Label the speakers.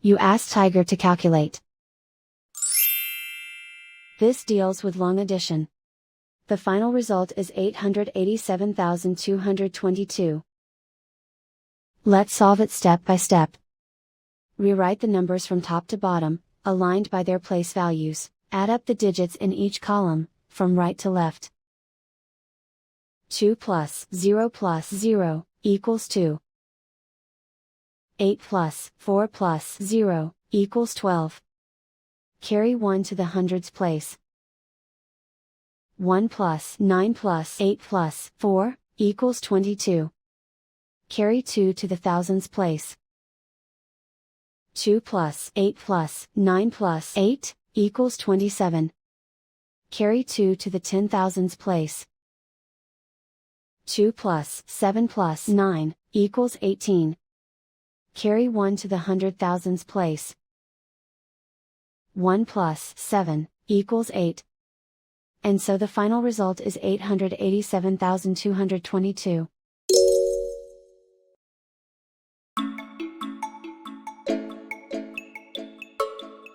Speaker 1: You ask Tiger to calculate. This deals with long addition. The final result is 887,222. Let's solve it step by step. Rewrite the numbers from top to bottom, aligned by their place values. Add up the digits in each column, from right to left. 2 plus 0 equals 2. 8 plus 4 plus 0 equals 12. Carry 1 to the hundreds place. 1 plus 9 plus 8 plus 4 equals 22. Carry 2 to the thousands place. 2 plus 8 plus 9 plus 8 equals 27. Carry 2 to the 10,000s place. 2 plus 7 plus 9 equals 18. Carry 1 to the 100,000s place. 1 plus 7 equals 8. And so the final result is 887,222.